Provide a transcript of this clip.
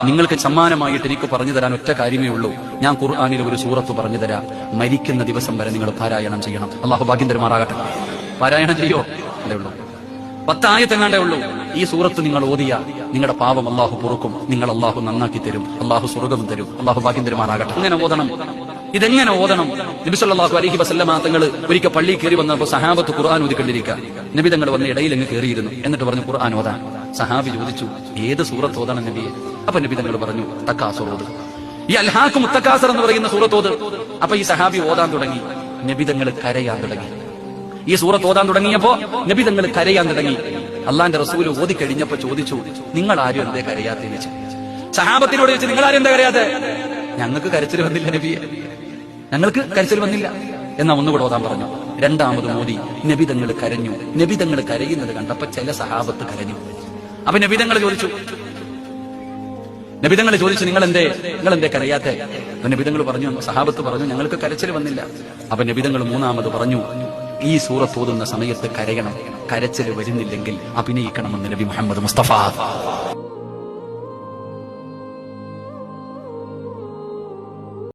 നിങ്ങൾക്ക് സമ്മാനമായിട്ട് എനിക്ക് പറഞ്ഞു തരാൻ ഒറ്റ കാര്യമേ ഉള്ളൂ. ഞാൻ ഖുർആനിൽ ഒരു സൂറത്ത് പറഞ്ഞു തരാം. മരിക്കുന്ന ദിവസം വരെ നിങ്ങൾ പാരായണം ചെയ്യണം. അള്ളാഹു ഭാഗ്യം തരുമാറാകട്ടെ. പാരായണം ചെയ്യോ? അതേ ഉള്ളൂ. 10 ആയത്തെങ്ങാണ്ടേ ഉള്ളൂ. ഈ സൂറത്ത് നിങ്ങൾ ഓതിയ നിങ്ങളുടെ പാപം അള്ളാഹു പൊറുക്കും. നിങ്ങൾ അള്ളാഹു നന്നാക്കി തരും. അള്ളാഹു സ്വർഗ്ഗം തരും. അള്ളാഹു ഭാഗ്യം തരുമാറാകട്ടെ. ഇങ്ങനെ ഓതണം. ഇതെങ്ങനെ ഓതണം? നബി സല്ലല്ലാഹു അലൈഹി വസല്ലമ തങ്ങൾ ഒരിക്കൽ പള്ളിയിൽ കയറി വന്നപ്പോൾ സഹാബത്ത് ഖുർആൻ ഓതിക്കൊണ്ടിരിക്കുക. നബി തങ്ങൾ വന്ന് ഇടയിൽ അങ്ങ് കയറിയിരുന്നു. എന്നിട്ട് പറഞ്ഞു ഖുർആൻ ഓതാൻ. സഹാബി ചോദിച്ചു, ഏത് സൂറത്ത് ഓതണം നബിയെ? അപ്പൊ നബി തങ്ങൾ പറഞ്ഞു, തക്കാസുർ ഓത്. ഈ അൽഹാഖും മുത്തക്കാസർ എന്ന് പറയുന്ന സൂറത്ത് ഓത്. അപ്പൊ ഈ സഹാബി ഓതാൻ തുടങ്ങി. നബി തങ്ങൾ കരയാൻ തുടങ്ങി. ഈ സൂറത്ത് ഓതാൻ തുടങ്ങിയപ്പോ നബി തങ്ങൾ കരയാൻ തുടങ്ങി. അള്ളാന്റെ റസൂൽ ഓതി കഴിഞ്ഞപ്പോ ചോദിച്ചു, നിങ്ങൾ ആരും എന്തേ കരയാത്തേന്ന് വെച്ചു. സഹാബത്തിനോട് ചോദിച്ചു, നിങ്ങൾ ആരും എന്താ കരയാതെ? ഞങ്ങൾക്ക് കരച്ചിൽ വന്നില്ല നബിയെ, ഞങ്ങൾക്ക് കരച്ചിൽ വന്നില്ല. എന്നാ ഒന്നുകൂടെ ഓതാൻ പറഞ്ഞു. രണ്ടാമത് മോദി നബി തങ്ങൾ കരഞ്ഞു. നബി തങ്ങൾ കരയുന്നത് കണ്ടപ്പോ ചില സഹാബത്ത് കരഞ്ഞു. അപ്പൊ നബി തങ്ങൾ ചോദിച്ചു, നിങ്ങൾ എന്തേ കരയാത്തെ? അപ്പൊ നബി തങ്ങൾ പറഞ്ഞു, സഹാബത്ത് പറഞ്ഞു, ഞങ്ങൾക്ക് കരച്ചിൽ വന്നില്ല. അപ്പൊ നബി തങ്ങൾ മൂന്നാമത് പറഞ്ഞു, ഈ സൂറത്ത് ഓതുന്ന സമയത്ത് കരയണം. കരച്ചിൽ വരുന്നില്ലെങ്കിൽ അഭിനയിക്കണമെന്ന് നബി മുഹമ്മദ് മുസ്തഫ.